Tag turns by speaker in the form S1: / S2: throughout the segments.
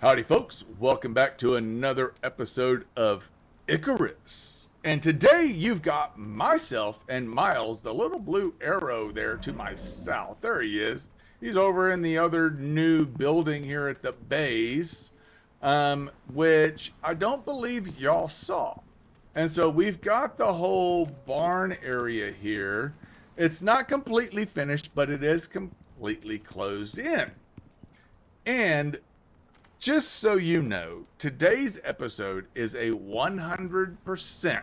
S1: Howdy folks, welcome back to another episode of Icarus. And today you've got myself and Miles, the little blue arrow there to my south. There he is. He's over in the other new building here at the base, which I don't believe y'all saw. And so we've got the whole barn area here. It's not completely finished, but it is completely closed in. And just so you know, today's episode is a 100%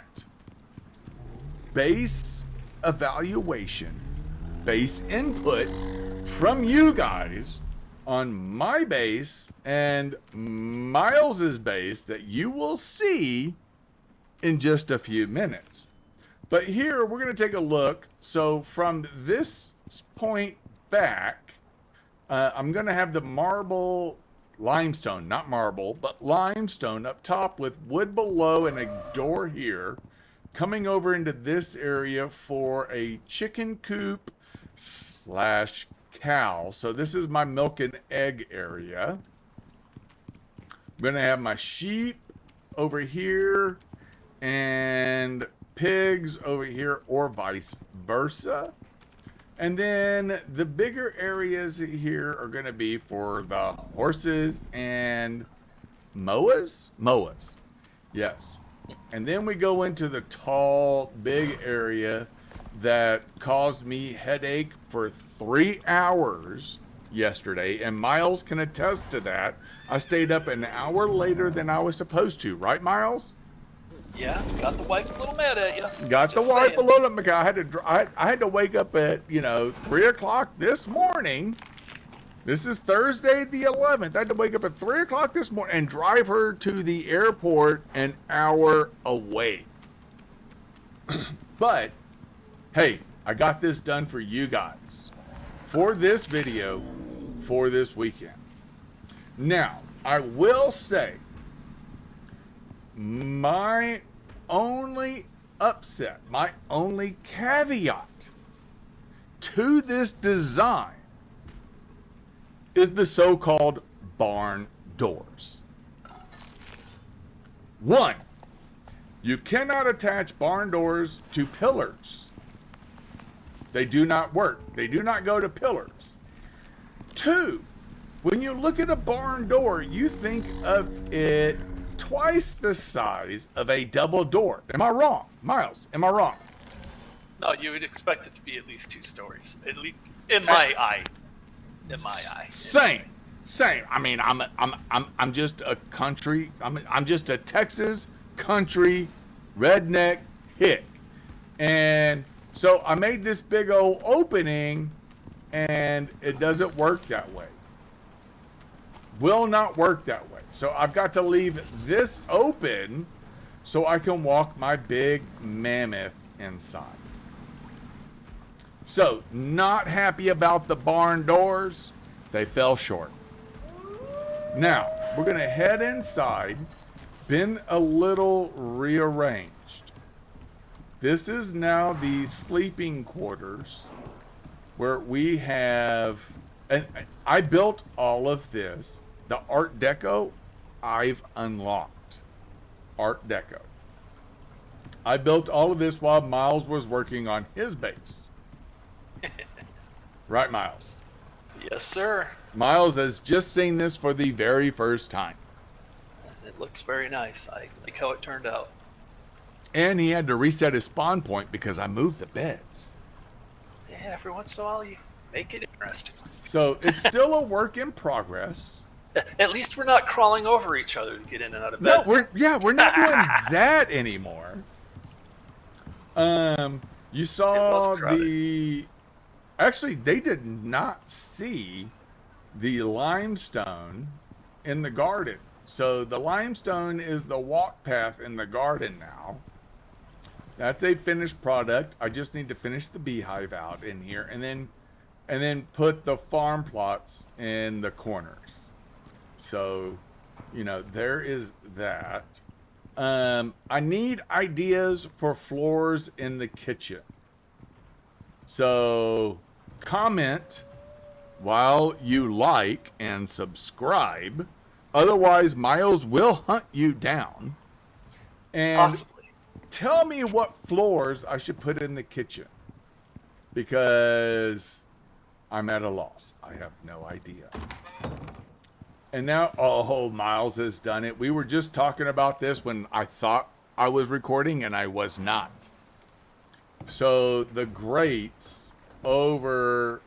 S1: base evaluation, base input from you guys on my base and Miles's base that you will see in just a few minutes. But here we're going to take a look. So from this point back, I'm going to have the limestone, not marble, but limestone up top with wood below and a door here, coming over into this area for a chicken coop / cow. So this is my milk and egg area. I'm going to have my sheep over here and pigs over here, or vice versa. And then the bigger areas here are going to be for the horses and moas. Yes. And then we go into the tall, big area that caused me headache for 3 hours yesterday. And Miles can attest to that. I stayed up an hour later than I was supposed to. Right, Miles?
S2: Yeah, got the wife a little mad at you.
S1: Got the wife a little bit. I had to wake up at 3 o'clock this morning. This is Thursday the 11th. I had to wake up at 3 o'clock this morning and drive her to the airport an hour away. But hey, I got this done for you guys for this video for this weekend. Now, I will say my only upset, my only caveat to this design is the so-called barn doors. One, you cannot attach barn doors to pillars. They do not work. They do not go to pillars. Two, when you look at a barn door, you think of it twice the size of a double door. Am I wrong? Miles, am I wrong?
S2: No, you would expect it to be at least 2 stories. At least in my eye. In my eye.
S1: Same. I mean, I'm just a country. I'm just a Texas country redneck hick, and so I made this big old opening, and it doesn't work that way. Will not work that way. So I've got to leave this open so I can walk my big mammoth inside. So, not happy about the barn doors. They fell short. Now, we're going to head inside. Been a little rearranged. This is now the sleeping quarters where we have... And I built all of this. The Art Deco, I've unlocked. Art Deco. I built all of this while Miles was working on his base. Right, Miles?
S2: Yes, sir.
S1: Miles has just seen this for the very first time.
S2: It looks very nice. I like how it turned out.
S1: And he had to reset his spawn point because I moved the beds.
S2: Yeah, every once in a while you make it interesting.
S1: So it's still a work in progress.
S2: At least we're not crawling over each other to get in and out of
S1: No,
S2: bed.
S1: we're not doing that anymore. You saw actually they did not see the limestone in the garden. So the limestone is the walk path in the garden now. That's a finished product. I just need to finish the beehive out in here and then put the farm plots in the corners. So, there is that. I need ideas for floors in the kitchen. So, comment while you like and subscribe Otherwise, Miles will hunt you down. And
S2: Possibly.
S1: tell me what floors I should put in the kitchen. Because I'm at a loss. I have no idea. And now, oh, Miles has done it. We were just talking about this when I thought I was recording and I was not. So the grates over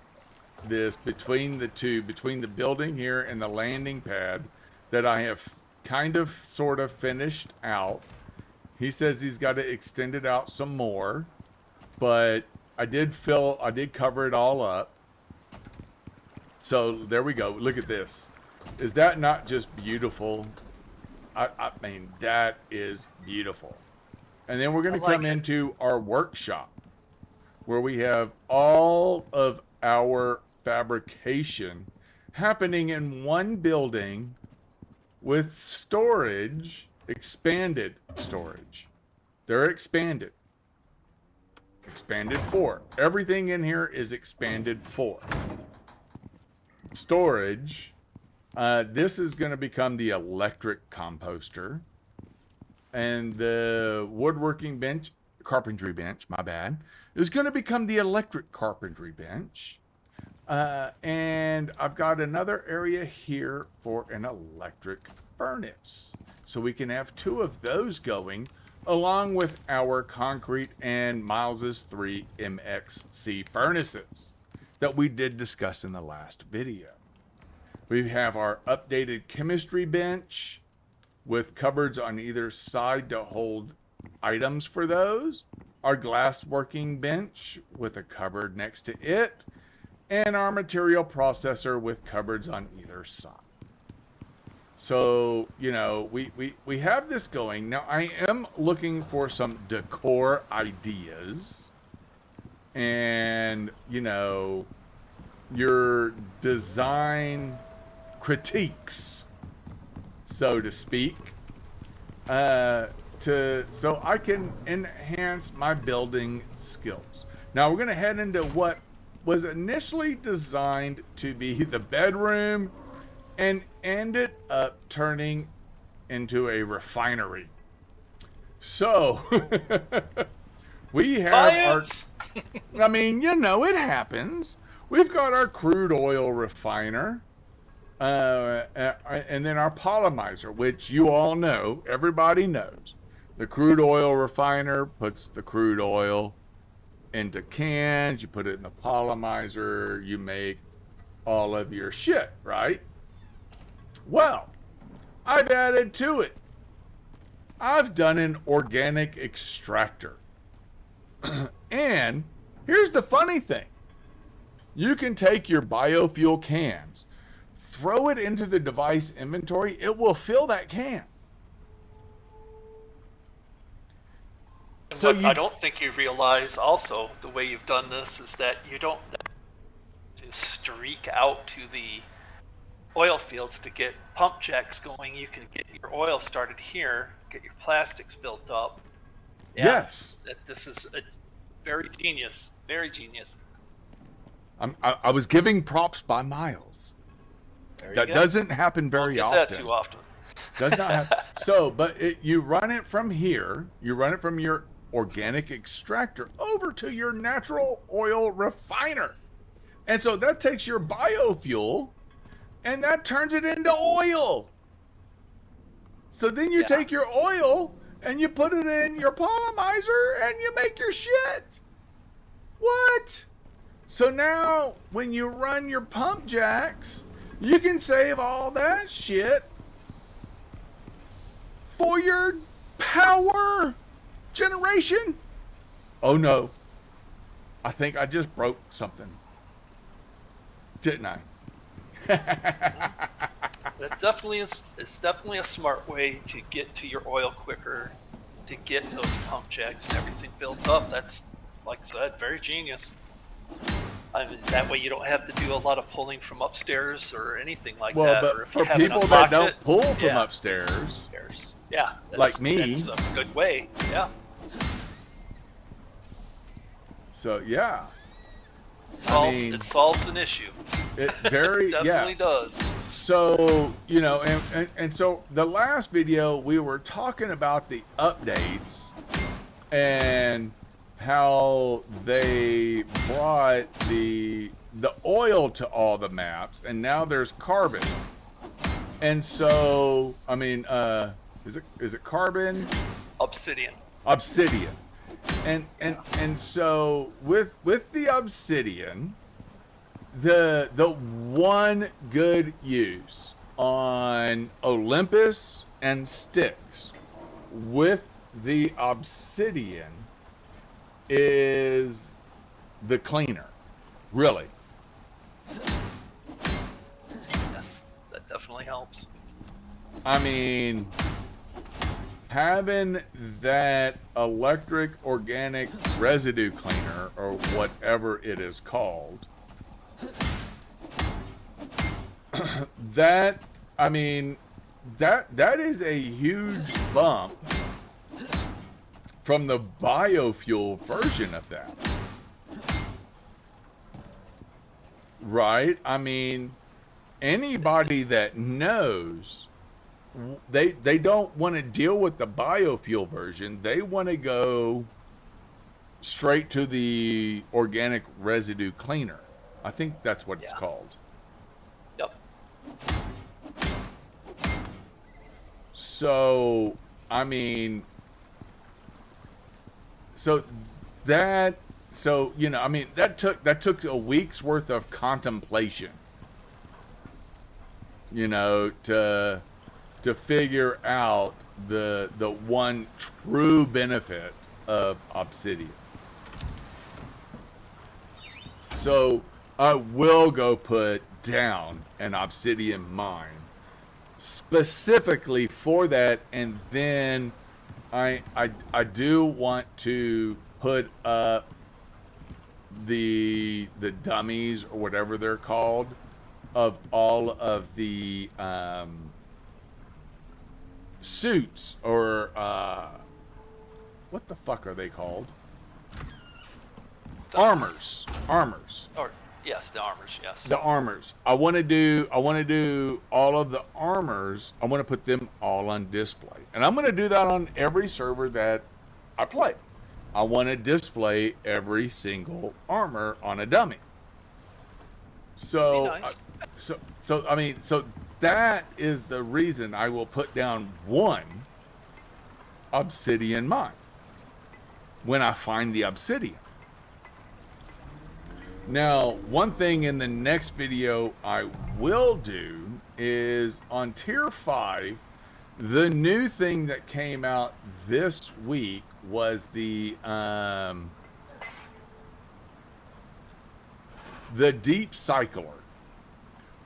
S1: this, between the two, between the building here and the landing pad that I have kind of sort of finished out. He says he's got to extend it out some more, but I did cover it all up. So there we go. Look at this. Is that not just beautiful? I mean, that is beautiful. And then we're going to come into our workshop where we have all of our fabrication happening in one building with storage, expanded storage. They're expanded. Expanded 4. Everything in here is expanded 4. Storage. This is going to become the electric composter. And the woodworking bench, carpentry bench, my bad, is going to become the electric carpentry bench. And I've got another area here for an electric furnace. So we can have 2 of those going, along with our concrete and Miles's 3 MXC furnaces that we did discuss in the last video. We have our updated chemistry bench with cupboards on either side to hold items for those. Our glass working bench with a cupboard next to it. And our material processor with cupboards on either side. So, you know, we have this going. Now, I am looking for some decor ideas. And, you know, your design critiques, so to speak, so I can enhance my building skills. Now we're going to head into what was initially designed to be the bedroom and ended up turning into a refinery. So we have
S2: Science!
S1: I mean, you know, it happens. We've got our crude oil refiner. And then our Polymizer, which you all know, everybody knows. The crude oil refiner puts the crude oil into cans, you put it in the Polymizer, you make all of your shit, right? Well, I've added to it. I've done an organic extractor. And here's the funny thing. You can take your biofuel cans, throw it into the device inventory, it will fill that can.
S2: So I don't think you realize also the way you've done this is that you don't to streak out to the oil fields to get pump jacks going. You can get your oil started here, get your plastics built up. Yeah,
S1: yes.
S2: This is a very genius, very genius.
S1: I was giving props by Miles. That doesn't happen very often.
S2: That too often.
S1: Does not happen. So, but you run it from here. You run it from your organic extractor over to your natural oil refiner. And so that takes your biofuel and that turns it into oil. So then you take your oil and you put it in your Polymizer and you make your shit. What? So now when you run your pump jacks, you can save all that shit for your power generation. Oh no. I think I just broke something. Didn't I?
S2: That definitely is. It's definitely a smart way to get to your oil quicker, to get those pump jacks and everything built up. That's, like I said, very genius. I mean, that way you don't have to do a lot of pulling from upstairs or anything like that.
S1: Well,
S2: or if
S1: but
S2: you
S1: for people that don't pull from upstairs,
S2: yeah,
S1: like me,
S2: that's a good way. Yeah.
S1: So yeah,
S2: It solves an issue.
S1: It very
S2: definitely does.
S1: So, you know, and so the last video we were talking about the updates and how they brought the oil to all the maps, and now there's carbon. And so, I mean, is it carbon?
S2: Obsidian.
S1: Obsidian. And so with the obsidian, the one good use on Olympus and Styx with the obsidian is the cleaner. Really.
S2: Yes, that definitely helps.
S1: I mean, having that electric organic residue cleaner, or whatever it is called, that, I mean, that is a huge bump from the biofuel version of that. Right? I mean, anybody that knows, they don't want to deal with the biofuel version. They want to go straight to the organic residue cleaner. I think that's what it's called.
S2: Yep.
S1: So, I mean, so you know, I mean, that took a week's worth of contemplation, you know, to figure out the one true benefit of obsidian. So I will go put down an obsidian mine specifically for that, and then I do want to put up the dummies, or whatever they're called, of all of the suits, or what the fuck are they called? Armors.
S2: Or yes, the armors. Yes.
S1: The armors. I want to do all of the armors. I want to put them all on display, and I'm going to do that on every server that I play. I want to display every single armor on a dummy. So,
S2: nice.
S1: so I mean, so that is the reason I will put down one obsidian mine when I find the obsidian. Now, one thing in the next video I will do is on tier 5, the new thing that came out this week was the deep cycler,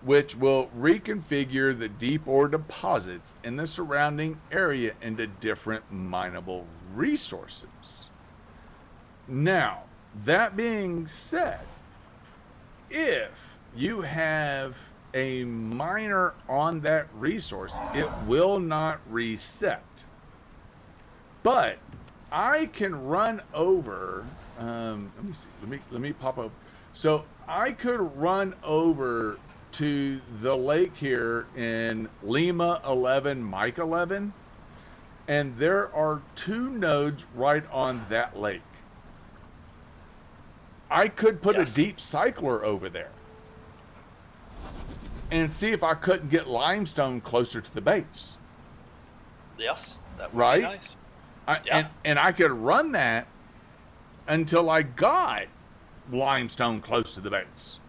S1: which will reconfigure the deep ore deposits in the surrounding area into different mineable resources. Now, that being said, if you have a miner on that resource, it will not reset. But I can run over, let me see, let me pop up. So I could run over to the lake here in Lima 11, Mike 11, and there are 2 nodes right on that lake. I could put a deep cycler over there and see if I couldn't get limestone closer to the base.
S2: Yes, that would
S1: right?
S2: be nice.
S1: And I could run that until I got limestone close to the base.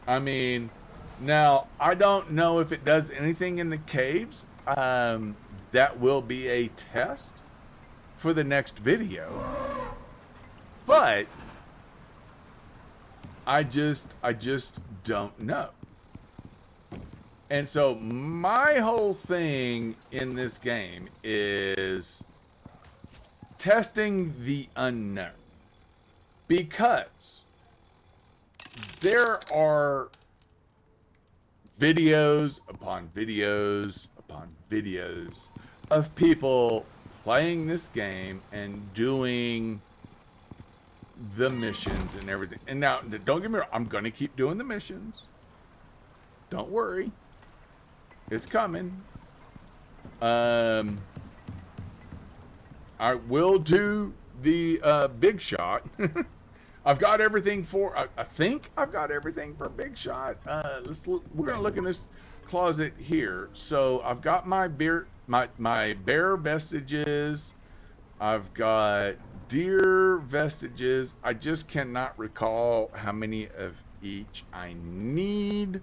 S1: I mean, now, I don't know if it does anything in the caves. That will be a test for the next video. But I just don't know. And so my whole thing in this game is testing the unknown, because there are videos upon videos upon videos of people playing this game and doing the missions and everything. And now, don't get me wrong, I'm going to keep doing the missions. Don't worry. It's coming. I will do the big shot. I've got everything for. I think I've got everything for big shot. We're gonna look in this closet here. So I've got my bear vestiges. I've got deer vestiges. I just cannot recall how many of each I need.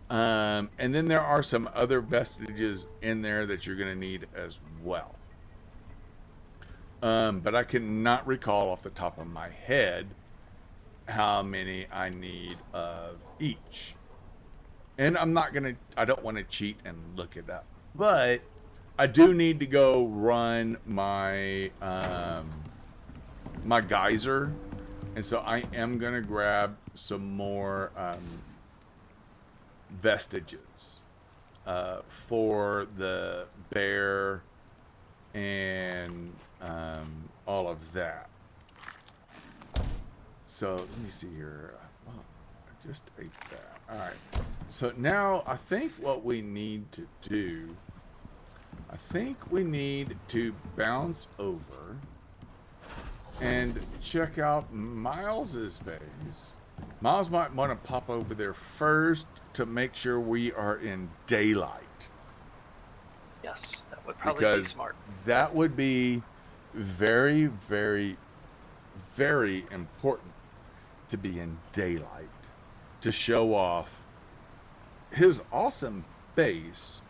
S1: And then there are some other vestiges in there that you're gonna need as well. But I cannot recall off the top of my head how many I need of each. And I don't want to cheat and look it up. But I do need to go run my my geyser. And so I am going to grab some more vestiges for the bear and all of that. So let me see here. Oh, I just ate that. All right. So now I think what we need to do, I think we need to bounce over and check out Miles's base. Miles might want to pop over there first to make sure we are in daylight.
S2: Yes, that would probably be smart.
S1: That would be very, very, very important to be in daylight to show off his awesome base,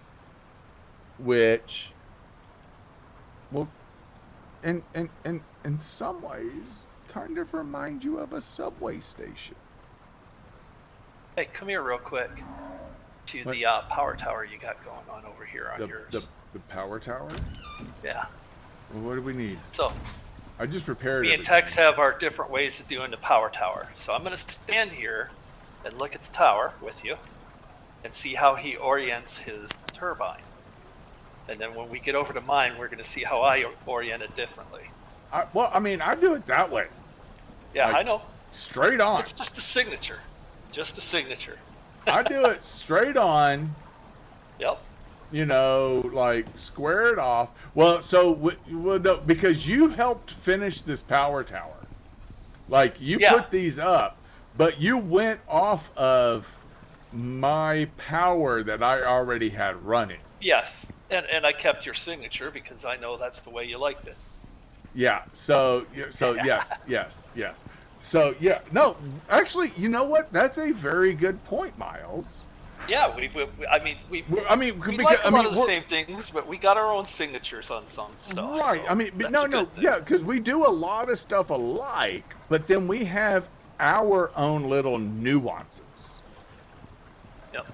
S1: which will, in some ways, kind of remind you of a subway station.
S2: Hey, come here real quick to the power tower you got going on over here on yours.
S1: The power tower?
S2: Yeah.
S1: Well, what do we need?
S2: So,
S1: I just repaired it.
S2: Me and Tex have our different ways of doing the power tower. So I'm going to stand here and look at the tower with you and see how he orients his turbine. And then when we get over to mine, we're going to see how I orient it differently.
S1: I do it that way.
S2: Yeah, I know.
S1: Straight on.
S2: It's just a signature. Just a signature.
S1: I do it straight on.
S2: Yep.
S1: You know, like square it off. Well, so no, because you helped finish this power tower. Like you put these up, but you went off of my power that I already had running.
S2: Yes, and I kept your signature because I know that's the way you liked it.
S1: Yeah. So yes. So yeah, no, actually, you know what? That's a very good point, Miles.
S2: Yeah, we like a lot of the same things, but we got our own signatures on some stuff.
S1: Right.
S2: So
S1: because we do a lot of stuff alike, but then we have our own little nuances.
S2: Yep.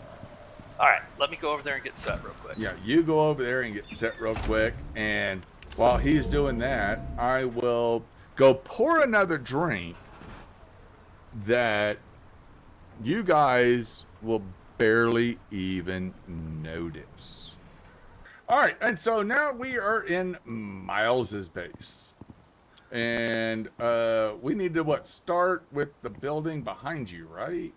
S2: All right, let me go over there and get set real quick.
S1: Yeah, you go over there and get set real quick, and while he's doing that, I will go pour another drink that you guys will barely even notice. All right, and so now we are in Miles's base, and we need to start with the building behind you, right?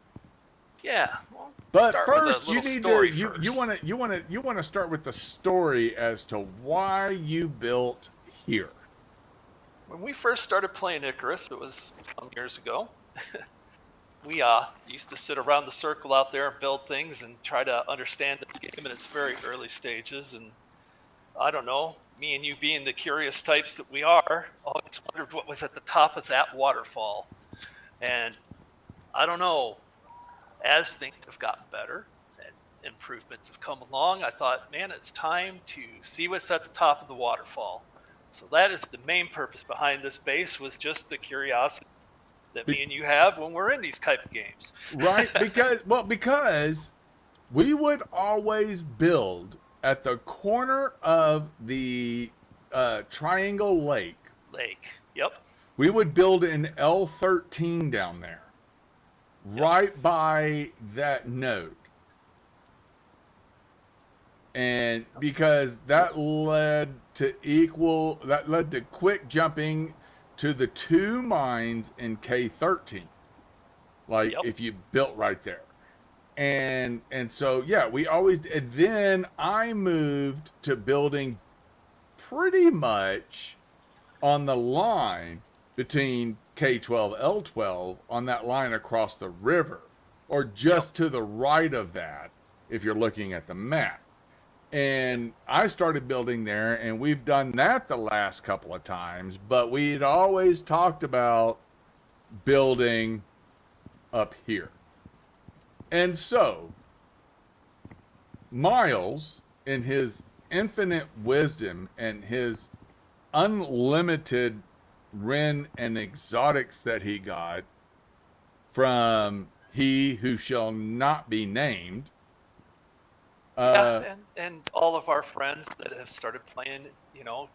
S2: Yeah. Well,
S1: but first, you need to you want to start with the story as to why you built here.
S2: When we first started playing Icarus, it was some years ago. We used to sit around the circle out there and build things and try to understand the game in its very early stages. And I don't know, me and you being the curious types that we are, always wondered what was at the top of that waterfall. And I don't know, as things have gotten better and improvements have come along, I thought, man, it's time to see what's at the top of the waterfall. So that is the main purpose behind this base, was just the curiosity that me and you have when we're in these type of games.
S1: Right, because we would always build at the corner of the Triangle Lake.
S2: Yep.
S1: We would build an L13 down there, right by that node. And because that led to quick jumping to the two mines in K13. If you built right there. And so yeah, we always. And then I moved to building pretty much on the line between K12 L12 on that line across the river, or
S2: Yep.
S1: just to the right of that if you're looking at the map. And I started building there, and we've done that the last couple of times, but we'd always talked about building up here. And so, Miles, in his infinite wisdom and his unlimited Ren and exotics that he got from he who shall not be named,
S2: Yeah,
S1: uh,
S2: and all of our friends that have started playing,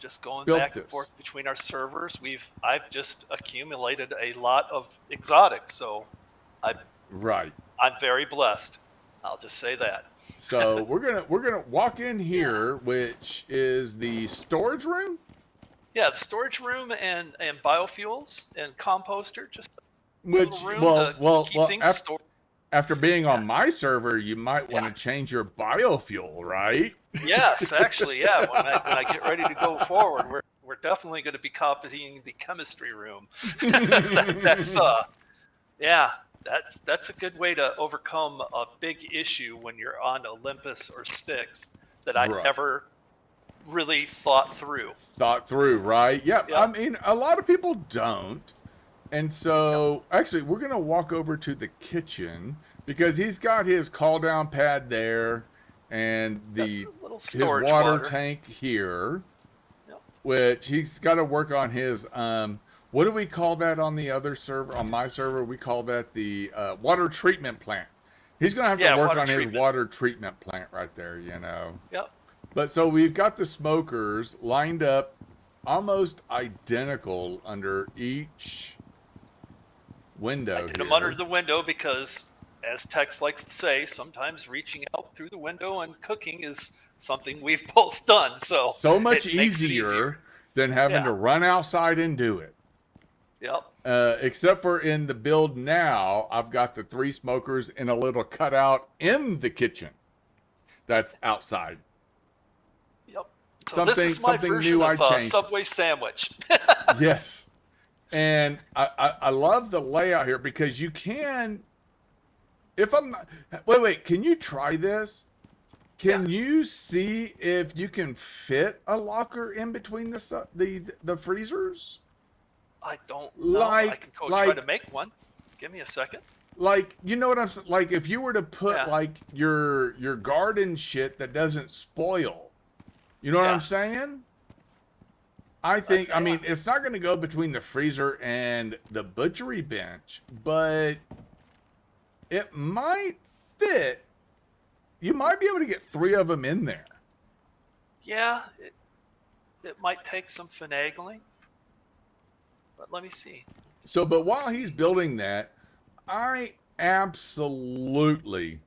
S2: just going
S1: built
S2: back and forth
S1: this.
S2: between our servers, I've just accumulated a lot of exotics, so I
S1: Right.
S2: I'm very blessed. I'll just say that.
S1: So we're gonna walk in
S2: Yeah.
S1: here, which is the storage room.
S2: Yeah, the storage room and biofuels and composter, just a little
S1: Which
S2: room
S1: well
S2: to
S1: well
S2: keep
S1: well
S2: things
S1: after
S2: stored.
S1: after being
S2: Yeah.
S1: on my server, you might want
S2: Yeah.
S1: to change your biofuel, right?
S2: Yes, actually, yeah. When I get ready to go forward, we're definitely going to be copying the chemistry room. That's yeah, that's a good way to overcome a big issue when you're on Olympus or Styx that I
S1: Right.
S2: never really thought through.
S1: Thought through, right? Yep. I
S2: Yep.
S1: mean, a lot of people don't. And
S2: Yep.
S1: so, actually, we're going to walk over to the kitchen because he's got his call down pad there and
S2: Got
S1: the
S2: a little
S1: his
S2: storage
S1: water
S2: water.
S1: tank here,
S2: Yep.
S1: which he's got to work on his what do we call that on the other server? On my server, we call that the water treatment plant. He's going to have to
S2: Yeah,
S1: work
S2: water
S1: on his
S2: treatment.
S1: water treatment plant right there, you know.
S2: Yep.
S1: But so we've got the smokers lined up almost identical under each
S2: I
S1: window
S2: did them under
S1: here.
S2: the window because, as Tex likes to say, sometimes reaching out through the window and cooking is something we've both done. So
S1: So much
S2: it makes it easier.
S1: easier than having
S2: Yeah.
S1: to run outside and do it.
S2: Yep.
S1: Except for in the build now, I've got the three smokers in a little cutout in the kitchen that's outside.
S2: Yep. So this
S1: Something
S2: is my
S1: something new
S2: version
S1: I
S2: of
S1: changed.
S2: Subway sandwich.
S1: Yes. And I love the layout here because you can, if I'm not, wait, can you try this?
S2: Yeah.
S1: Can you see if you can fit a locker in between the freezers?
S2: I don't know. I
S1: Like
S2: can go try to
S1: like
S2: make one. Give me a second.
S1: like you know what I'm saying? Like if you were to put
S2: Yeah.
S1: like your garden shit that doesn't spoil. You know what I'm
S2: Yeah.
S1: saying? I
S2: Yeah.
S1: mean it's not going to go between the freezer and the butchery bench, but it might fit. You might be able to get three of them in there.
S2: Yeah. It might take some finagling, but let me see.
S1: So, but
S2: Let's
S1: while he's
S2: see.
S1: building that, I absolutely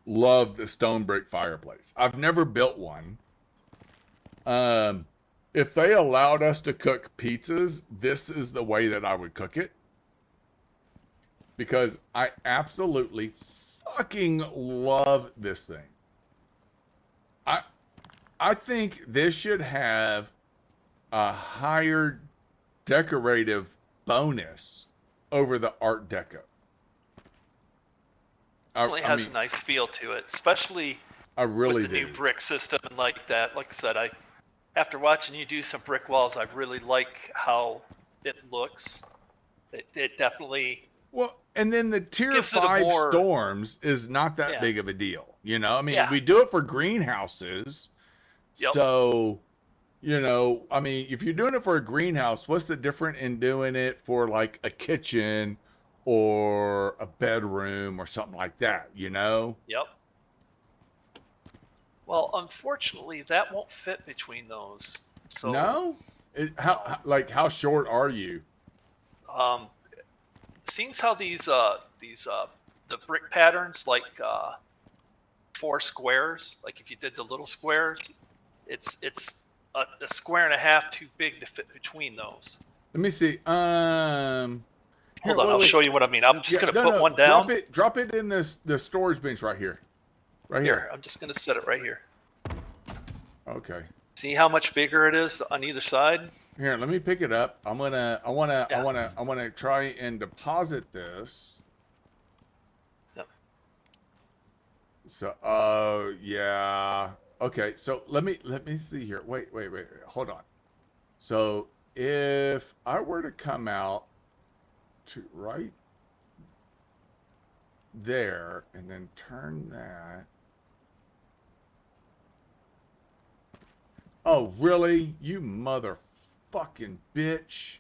S1: love the stone brick fireplace. I've never built one. Um, if they allowed us to cook pizzas, this is the way that I would cook it because I absolutely fucking love this thing. I I think this should have a higher decorative bonus over the Art Deco.
S2: Definitely
S1: I
S2: has a
S1: mean,
S2: nice feel to it, especially
S1: I
S2: with
S1: really
S2: the new
S1: do.
S2: brick system and like that. Like I said, after watching you do some brick walls, I really like how it looks. It definitely
S1: Well, and then the tier
S2: gives it a
S1: 5
S2: more,
S1: storms is not that
S2: yeah,
S1: big of a deal. You know, I mean,
S2: yeah,
S1: we do it for greenhouses.
S2: yep,
S1: So, you know, I mean, if you're doing it for a greenhouse, what's the difference in doing it for like a kitchen or a bedroom or something like that, you know?
S2: yep. Well, unfortunately, that won't fit between those. So,
S1: No?
S2: no.
S1: How short are you?
S2: Um, seems how these the brick patterns like 4 squares. Like if you did the little squares, it's a square and a half too big to fit between those.
S1: Let me see.
S2: Hold on, I'll show you what I mean. I'm just going to put one down.
S1: Drop it in the storage bench right here. Right here.
S2: I'm just going to set it right here.
S1: Okay.
S2: See how much bigger it is on either side?
S1: Here, let me pick it up. I wanna try and deposit this.
S2: Yep.
S1: So, yeah. Okay, so let me see here. Wait. Hold on. So, if I were to come out to right there and then turn that. Oh, really? You motherfucking bitch.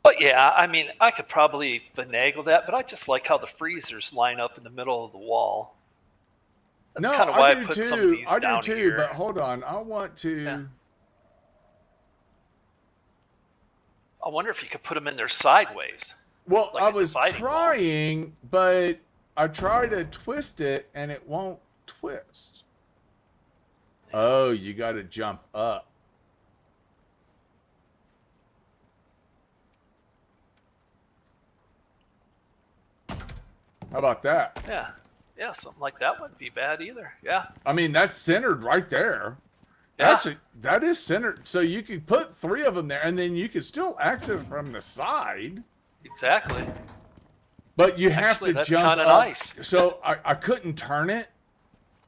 S2: But yeah, I mean, I could probably finagle that, but I just like how the freezers line up in the middle of the wall. That's kind of why I put some of these down here.
S1: I do too, but hold on. I want to...
S2: Yeah. I wonder if you could put them in there sideways.
S1: Well,
S2: like
S1: I was trying, but I try to twist it and it won't twist. Oh, you got to jump up. How about that?
S2: Yeah, something like that wouldn't be bad either. Yeah.
S1: I mean, that's centered right there.
S2: Yeah.
S1: Actually, that is centered. So you could put 3 of them there, and then you could still access from the side.
S2: Exactly.
S1: But you have to
S2: that's
S1: jump
S2: kinda
S1: up.
S2: Nice.
S1: So I couldn't turn it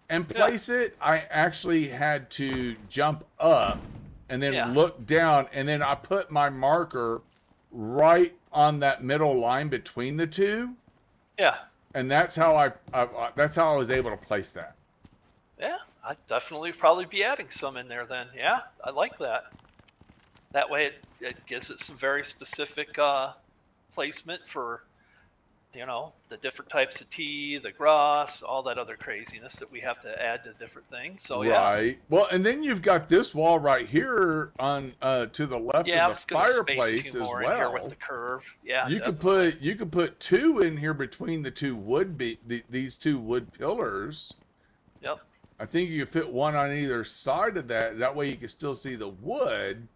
S1: and place it. I actually had to jump up and then look down, and then I put my marker right on that middle line between the two.
S2: Yeah.
S1: And that's how I was able to place that.
S2: Yeah, I'd definitely probably be adding some in there then. Yeah, I like that. That way it gives it some very specific placement for, you know, the different types of tea, the grass, all that other craziness that we have to add to different things. So
S1: right. Well, and then you've got this wall right here on to the left of the fireplace as well.
S2: In here with the curve. Yeah.
S1: You could put 2 in here between the 2 these 2 wood pillars.
S2: Yep.
S1: I think you could fit 1 on either side of that. That way you can still see the wood,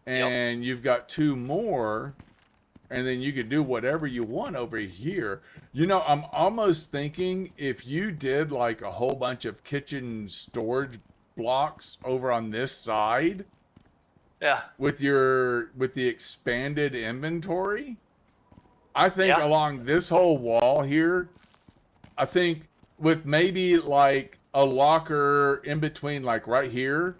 S1: and you've got 2 more. And then you could do whatever you want over here. You know, I'm almost thinking if you did like a whole bunch of kitchen storage blocks over on this side.
S2: Yeah.
S1: With the expanded inventory. I think along this whole wall here, I think with maybe like a locker in between, like right here,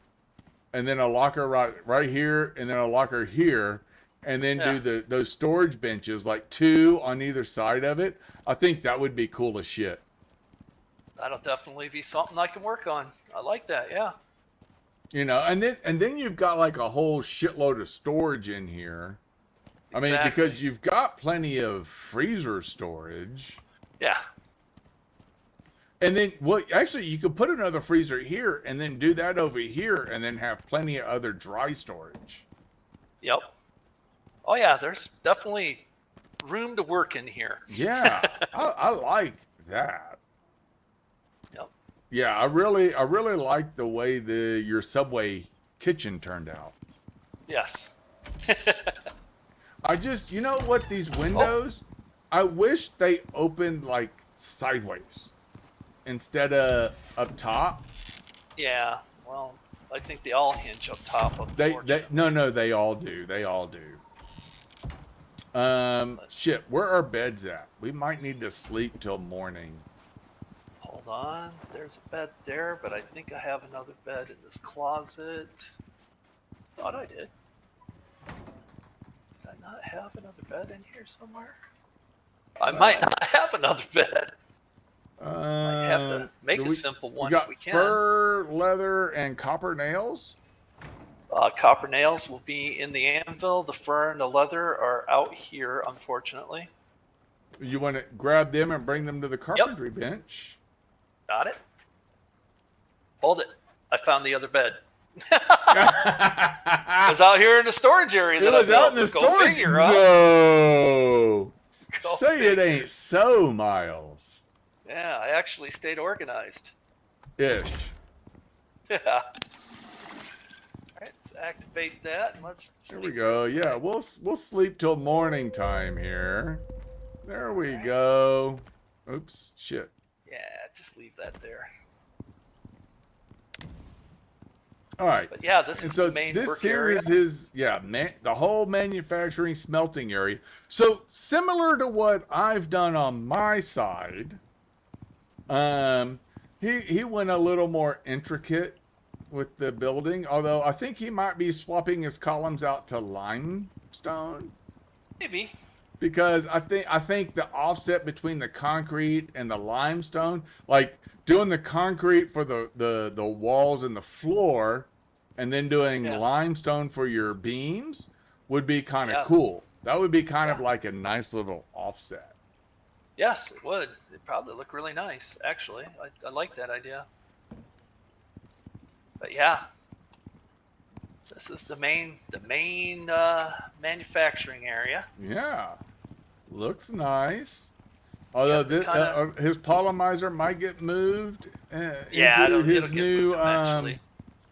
S1: and then a locker right here, and then a locker here. And then do those storage benches, like 2 on either side of it. I think that would be cool as shit.
S2: That'll definitely be something I can work on. I like that, yeah.
S1: You know, and then you've got like a whole shitload of storage in here. Exactly. I mean, because you've got plenty of freezer storage.
S2: Yeah.
S1: And then, well, actually, you could put another freezer here and then do that over here and then have plenty of other dry storage.
S2: Yep. Oh yeah, there's definitely room to work in here.
S1: Yeah, I like that.
S2: Yep.
S1: Yeah, I really like the way your Subway kitchen turned out.
S2: Yes.
S1: I just, you know what, these windows, I wish they opened like sideways instead of up top.
S2: Yeah, well, I think they all hinge up top.
S1: No, they all do. They all do. Shit, where are beds at? We might need to sleep till morning.
S2: Hold on, there's a bed there, but I think I have another bed in this closet. Thought I did. Did I not have another bed in here somewhere? I might not have another bed. Might have to make a simple one if we can.
S1: Fur, leather, and copper nails?
S2: Copper nails will be in the anvil. The fur and the leather are out here, unfortunately.
S1: You want to grab them and bring them to the carpentry bench.
S2: Got it. Hold it. I found the other bed. It was out here in the storage area.
S1: It was out in the storage. No. Say it ain't so, Miles.
S2: Yeah, I actually stayed organized.
S1: Ish.
S2: Yeah. Alright, so activate that and let's
S1: There
S2: sleep.
S1: we go. Yeah, we'll sleep till morning time here. There we go. Oops, shit.
S2: Yeah, just leave that there.
S1: All right.
S2: But yeah, this
S1: And
S2: is
S1: so
S2: the main
S1: this
S2: work
S1: here
S2: area.
S1: is his, the whole manufacturing smelting area. So similar to what I've done on my side, he went a little more intricate with the building. Although I think he might be swapping his columns out to limestone.
S2: Maybe.
S1: Because I think the offset between the concrete and the limestone, like doing the concrete for the walls and the floor, and then doing limestone for your beams, would be kind of cool. That would be kind of like a nice little offset.
S2: Yes, it would. It'd probably look really nice, actually. I like that idea. But yeah, this is the main manufacturing area.
S1: Yeah, looks nice. Although his polymizer might get moved into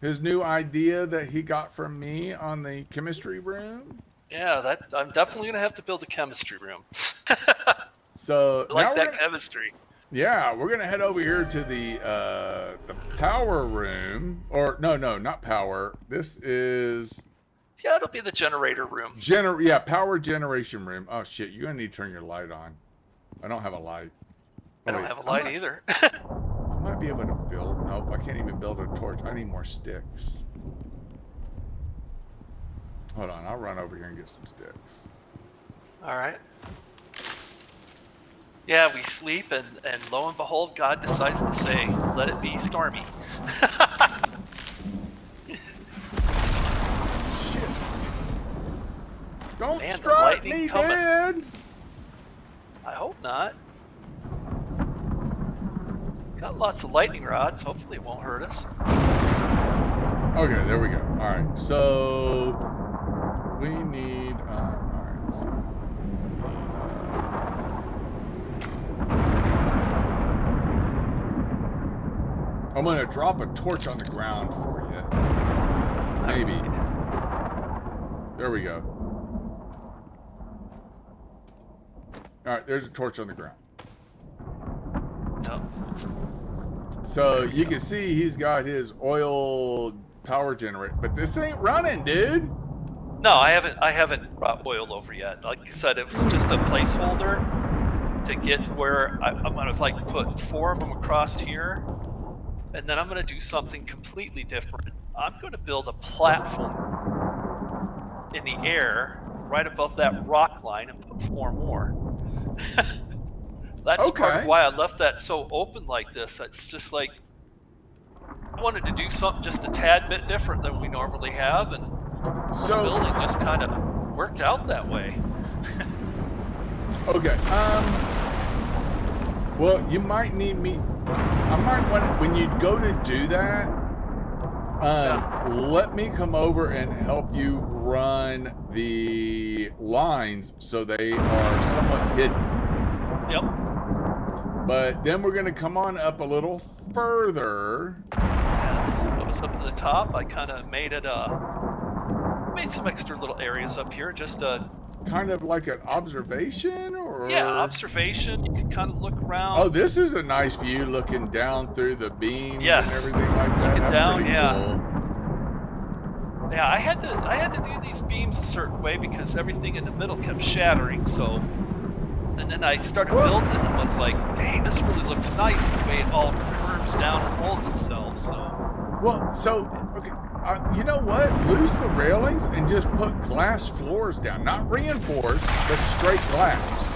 S1: his new idea that he got from me on the chemistry room.
S2: Yeah, I'm definitely gonna have to build a chemistry room.
S1: So
S2: I like that chemistry.
S1: Yeah, we're gonna head over here to the power room, or no, not power. This is
S2: it'll be the generator room.
S1: Power generation room. Oh shit, you're gonna need to turn your light on. I don't have a light.
S2: I don't have a light either.
S1: I might be able to build. Nope, I can't even build a torch. I need more sticks. Hold on, I'll run over here and get some sticks.
S2: All right. Yeah, we sleep, and lo and behold, God decides to say, "Let it be stormy."
S1: Shit! Don't strike me dead.
S2: I hope not. Got lots of lightning rods. Hopefully, it won't hurt us.
S1: Okay, there we go. All right, so we need. All right. So, I'm gonna drop a torch on the ground for you. Maybe. There we go. All right, there's a torch on the ground.
S2: Nope.
S1: So you can see he's got his oil power generator, but this ain't running, dude.
S2: No, I haven't brought oil over yet. Like I said, it was just a placeholder to get where I'm gonna like put 4 of them across here, and then I'm gonna do something completely different. I'm gonna build a platform in the air right above that rock line and put 4 more. That's part of why I left that so open like this. It's just like I wanted to do something just a tad bit different than we normally have, and this building just kind of worked out that way.
S1: Okay. Well, you might need me. I might want when you go to do that. Let me come over and help you run the lines so they are somewhat hidden.
S2: Yep.
S1: But then we're going to come on up a little further.
S2: Yeah, this goes up to the top. I kind of made some extra little areas up here, just
S1: kind of like an observation, or
S2: observation. You can kind of look around.
S1: Oh, this is a nice view, looking down through the beams and everything like that.
S2: Looking down,
S1: cool.
S2: Yeah, I had to do these beams a certain way because everything in the middle kept shattering. So, and then I started building it and was like, dang, this really looks nice the way it all curves down and holds itself. So.
S1: Well, okay. You know what? Lose the railings and just put glass floors down. Not reinforced, but straight glass.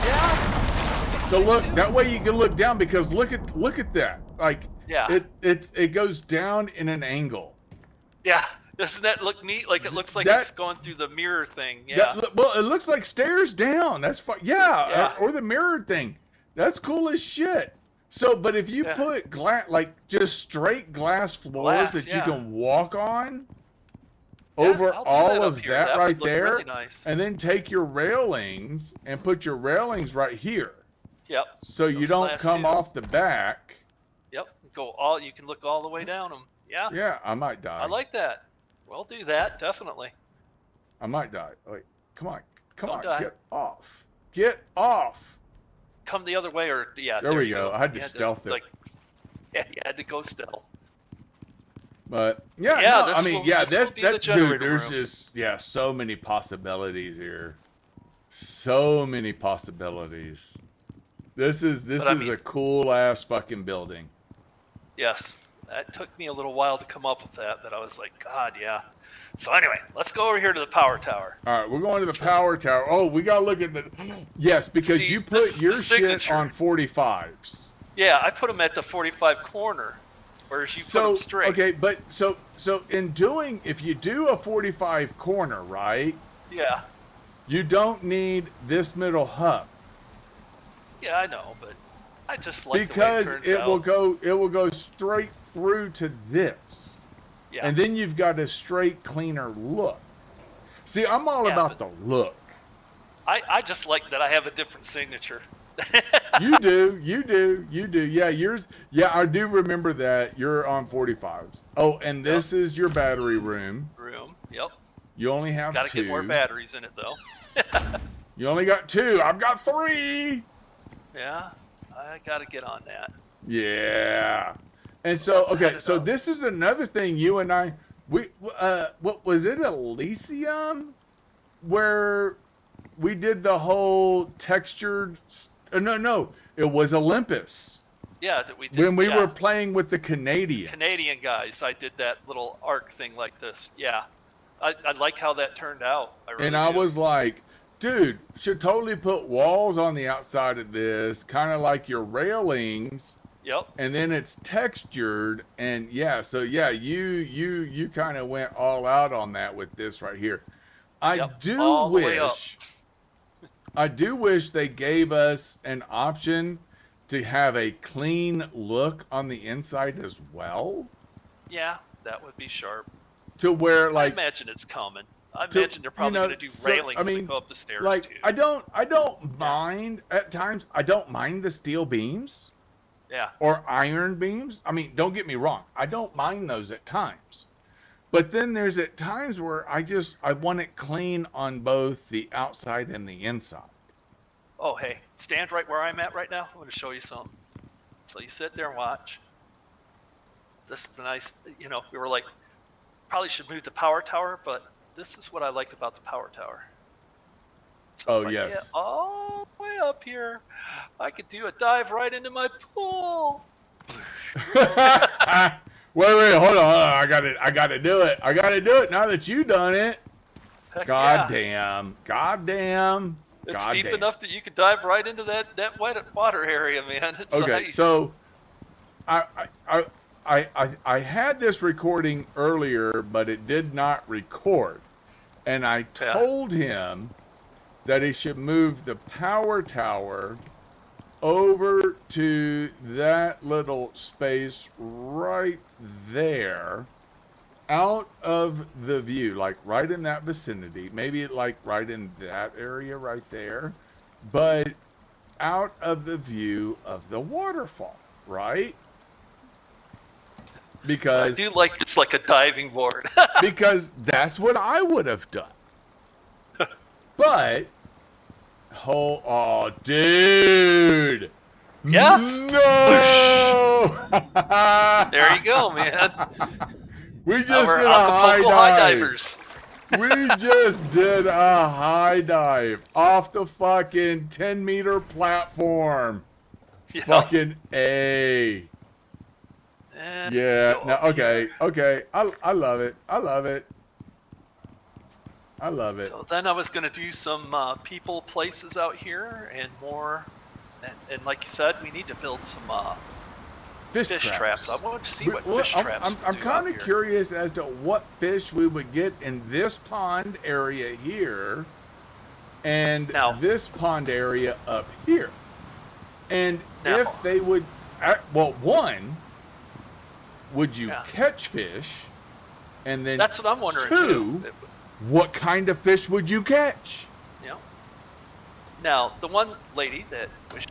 S2: Yeah.
S1: So look, that way you can look down, because look at that. Like, it goes down in an angle.
S2: Yeah. Doesn't that look neat? Like it looks like it's going through the mirror thing. Yeah.
S1: Well, it looks like stairs down. That's fine. Yeah. Or the mirror thing. That's cool as shit. So, but if you put just straight glass floors that you can walk on over all of that right there,
S2: really nice.
S1: And then take your railings and put your railings right here.
S2: Yep.
S1: So you don't come off the back.
S2: Yep. You can look all the way down them. Yeah.
S1: Yeah, I might die.
S2: I like that. We'll do that, definitely.
S1: I might die. Wait, come on.
S2: Don't die.
S1: Get off. Get off.
S2: Come the other way, or yeah.
S1: There we go. I had to stealth it.
S2: Yeah, you had to go stealth.
S1: But yeah, no, I mean, yeah, that dude, there's just so many possibilities here. So many possibilities. This is a cool ass fucking building.
S2: Yes, that took me a little while to come up with that, but I was like, God, yeah. So anyway, let's go over here to the power tower.
S1: All right, we're going to the power tower. Oh, we gotta look at the. Yes, because you put your shit on 45s.
S2: Yeah, I put them at the 45 corner, whereas you put them straight.
S1: Okay, but so in doing, if you do a 45 corner, right?
S2: Yeah.
S1: You don't need this middle hub.
S2: Yeah, I know, but I just like
S1: because
S2: the way it turns out.
S1: it will go straight through to this.
S2: Yeah.
S1: And then you've got a straight, cleaner look. See, I'm all about the look.
S2: I just like that I have a different signature.
S1: You do. Yeah, yours. Yeah, I do remember that. You're on 45s. Oh, and this is your battery room.
S2: Yep.
S1: You only have 2.
S2: Gotta get more batteries in it, though.
S1: You only got 2. I've got 3.
S2: Yeah, I gotta get on that.
S1: Yeah. And so, okay, so this is another thing you and I, what was it, Elysium? Where we did the whole textured, no, it was Olympus.
S2: Yeah, that we did.
S1: When we were playing with the Canadian
S2: guys, I did that little arc thing like this. Yeah. I like how that turned out.
S1: I was like, dude, should totally put walls on the outside of this, kind of like your railings.
S2: Yep.
S1: And then it's textured, and you kind of went all out on that with this right here. I do wish they gave us an option to have a clean look on the inside as well.
S2: Yeah, that would be sharp.
S1: To where, like,
S2: I imagine it's coming. I imagine they're probably going to do railings to go up the stairs
S1: like,
S2: too.
S1: I don't mind at times. I don't mind the steel beams.
S2: Yeah.
S1: Or iron beams. I mean, don't get me wrong. I don't mind those at times. But then there's at times where I want it clean on both the outside and the inside.
S2: Oh, hey, stand right where I'm at right now. I'm going to show you something. So you sit there and watch. This is the nice, we were like, probably should move the power tower, but this is what I like about the power tower. So
S1: yes.
S2: All the way up here, I could do a dive right into my pool.
S1: Wait, hold on. I gotta do it. Now that you done it.
S2: Heck
S1: God damn.
S2: It's deep enough that you could dive right into that wet water area, man. It's
S1: okay,
S2: nice.
S1: So I had this recording earlier, but it did not record. And I told him that he should move the power tower over to that little space right there, out of the view, like right in that vicinity, maybe like right in that area right there, but out of the view of the waterfall, right? Because
S2: I do like it's like a diving board.
S1: because that's what I would have done. But, oh, dude.
S2: Yes.
S1: No.
S2: There you go, man.
S1: We just did a high
S2: divers.
S1: We just did a high dive off the fucking 10-meter platform.
S2: Yeah.
S1: Fucking A. Yeah. No. Okay. I love it.
S2: So then I was going to do some people places out here and more. And like you said, we need to build some fish traps. I want to see what fish traps
S1: I'm kind of curious as to what fish we would get in this pond area here and this pond area up here. And if they would, well, one, would you catch fish? And then
S2: that's what I'm wondering
S1: too. What kind of fish would you catch?
S2: Yeah. Now, the one lady that wishes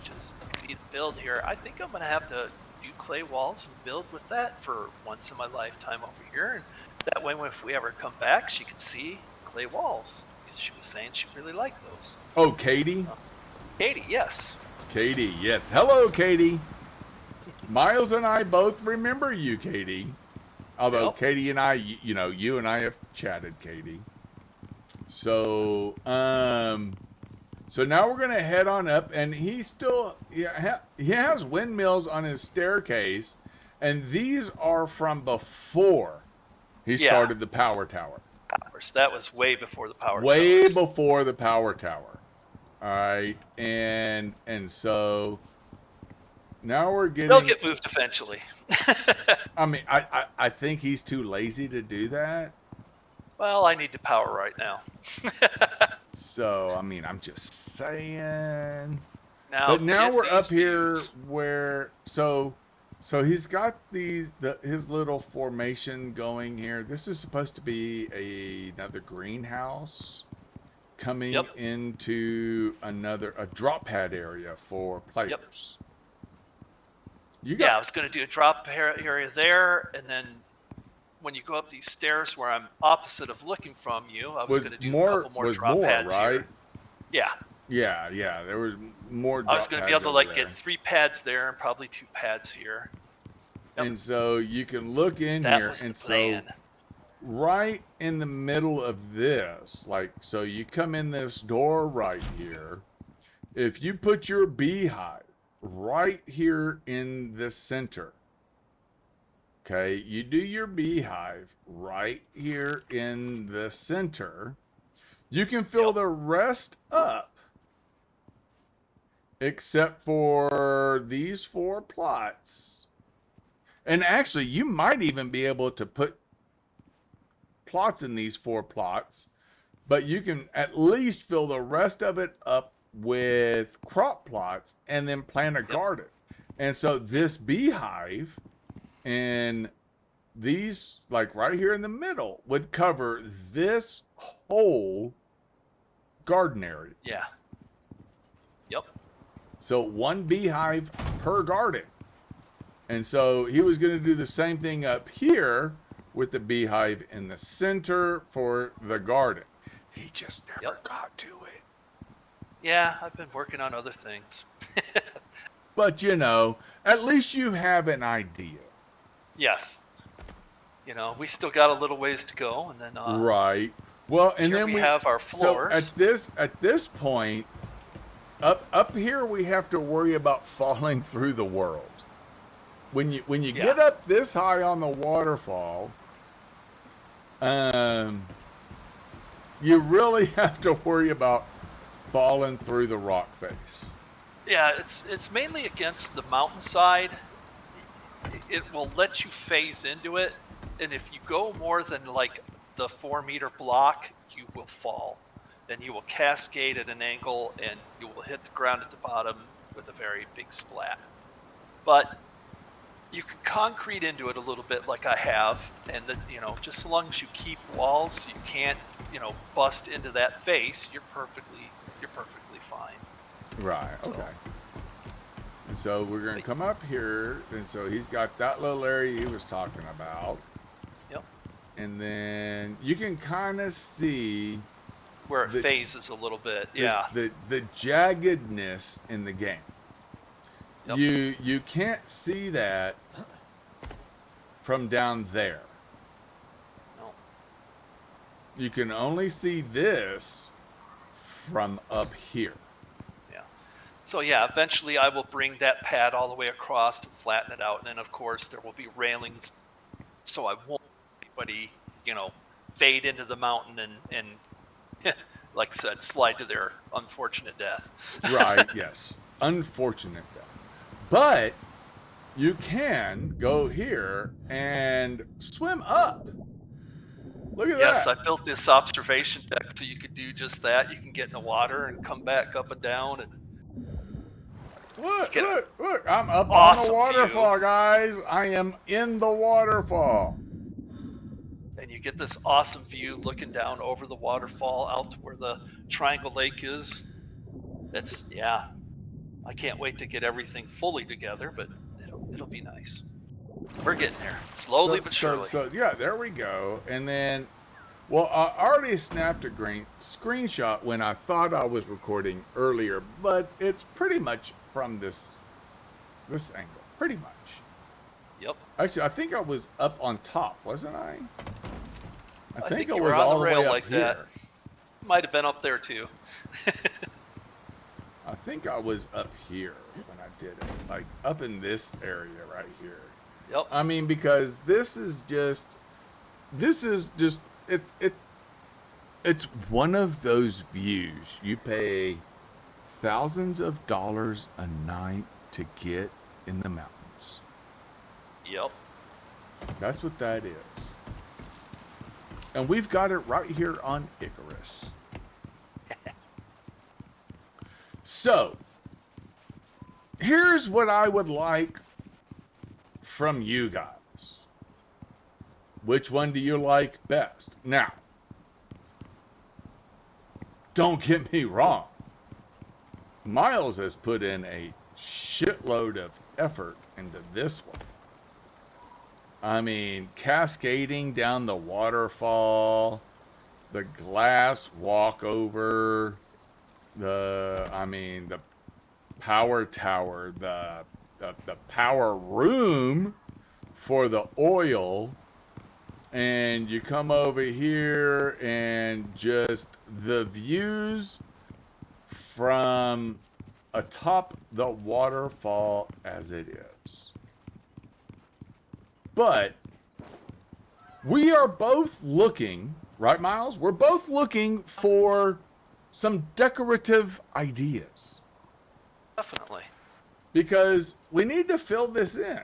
S2: me to build here, I think I'm going to have to do clay walls and build with that for once in my lifetime over here. And That way, if we ever come back, she can see clay walls. She was saying she really liked those.
S1: Oh, Katie?
S2: Katie, yes.
S1: Katie, yes. Hello, Katie. Miles and I both remember you, Katie. Although
S2: Yep.
S1: Katie and I, you and I have chatted, Katie. So, so now we're gonna head on up, and he has windmills on his staircase, and these are from before he started the power tower.
S2: That was way before the power tower.
S1: Way before the power tower. All right, and so now we're getting.
S2: They'll get moved eventually.
S1: I mean, I think he's too lazy to do that.
S2: Well, I need the power right now.
S1: So, I mean, I'm just saying.
S2: But
S1: now we're up here where so he's got his little formation going here. This is supposed to be another greenhouse coming into a drop pad area for players.
S2: Yep. I was going to do a drop area there, and then when you go up these stairs where I'm opposite of looking from you, I was going to do a couple more drop pads
S1: right?
S2: Here.
S1: Yeah. There was more drop
S2: I was going to be able to get 3 pads there and probably 2 pads here.
S1: Yep. And so you can look in here, and so right in the middle of this, so you come in this door right here. If you put your beehive right here in the center, okay, you do your beehive right here in the center, you can fill the rest up except for these 4 plots. And actually, you might even be able to put plots in these 4 plots, but you can at least fill the rest of it up with crop plots and then plant a garden. And so this beehive and these, right here in the middle, would cover this whole garden area.
S2: Yeah. Yep.
S1: So 1 beehive per garden. And so he was going to do the same thing up here with the beehive in the center for the garden. He just never got to it.
S2: Yeah, I've been working on other things.
S1: But, at least you have an idea.
S2: Yes. We still got a little ways to go, and then
S1: right. Well, and then
S2: we have our floors.
S1: So at this point, up here we have to worry about falling through the world. When you get up this high on the waterfall, you really have to worry about falling through the rock face.
S2: Yeah, it's mainly against the mountainside. It will let you phase into it, and if you go more than the 4-meter block, you will fall. Then you will cascade at an angle, and you will hit the ground at the bottom with a very big splat. But you can concrete into it a little bit like I have, and then, just so long as you keep walls, you can't, bust into that face, you're perfectly fine.
S1: Right, okay. And so we're going to come up here, and so he's got that little area he was talking about.
S2: Yep.
S1: And then you can kind of see
S2: where it phases a little bit,
S1: the jaggedness in the game. Yep. You can't see that from down there.
S2: No.
S1: You can only see this from up here.
S2: Yeah. So eventually I will bring that pad all the way across to flatten it out, and then of course there will be railings, so I won't let anybody, fade into the mountain and like I said, slide to their unfortunate death.
S1: Right. Yes. Unfortunate death. But you can go here and swim up. Look at that.
S2: Yes, I built this observation deck so you could do just that. You can get in the water and come back up and down. And
S1: look. I'm up on the waterfall, guys. I am in the waterfall.
S2: And you get this awesome view looking down over the waterfall out to where the Triangle Lake is. I can't wait to get everything fully together, but it'll be nice. We're getting there, slowly but surely.
S1: So yeah, there we go. And then, well, I already snapped a screenshot when I thought I was recording earlier, but it's pretty much from this angle, pretty much.
S2: Yep.
S1: Actually, I think I was up on top, wasn't I?
S2: I think I was all the way up like
S1: here.
S2: that. Might have been up there too.
S1: I think I was up here when I did it, like up in this area right here.
S2: Yep.
S1: I mean, because this is just it's one of those views you pay thousands of dollars a night to get in the mountains.
S2: Yep.
S1: That's what that is. And we've got it right here on Icarus. So, here's what I would like from you guys. Which one do you like best? Now, don't get me wrong. Miles has put in a shitload of effort into this one. I mean, cascading down the waterfall, the glass walkover, the power tower, the power room for the oil, and you come over here and just the views from atop the waterfall as it is. But we are both looking, right, Miles? We're both looking for some decorative ideas.
S2: Definitely.
S1: Because we need to fill this in.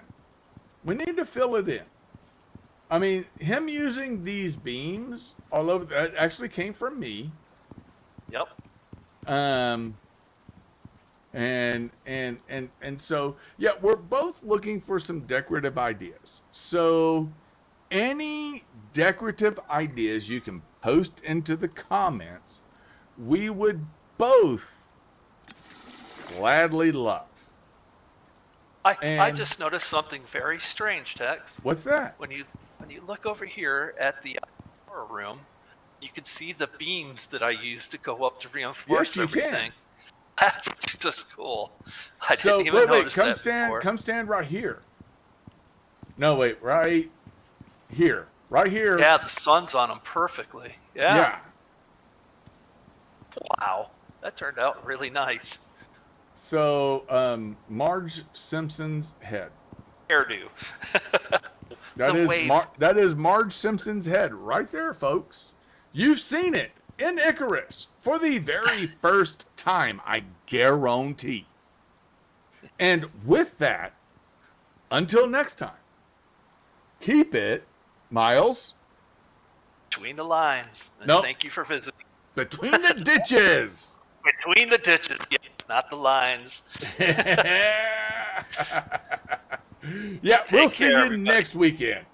S1: We need to fill it in. I mean, him using these beams all over, that actually came from me.
S2: Yep.
S1: And so, yeah, we're both looking for some decorative ideas. So any decorative ideas you can post into the comments, we would both gladly love.
S2: I just noticed something very strange, Tex.
S1: What's that?
S2: When you look over here at the power room, you can see the beams that I used to go up to reinforce everything. Can. That's just cool. I didn't even notice that before.
S1: Come stand right here. No, wait, right here. Right here.
S2: Yeah, the sun's on them perfectly. Yeah. Wow, that turned out really nice.
S1: So, Marge Simpson's head.
S2: Hairdo.
S1: That is Marge Simpson's head right there, folks. You've seen it in Icarus for the very first time, I guarantee. And with that, until next time, keep it, Miles.
S2: Between the lines. And thank you for visiting.
S1: Between the ditches.
S2: Between the ditches, yes, not the lines.
S1: Yeah, we'll see you next weekend.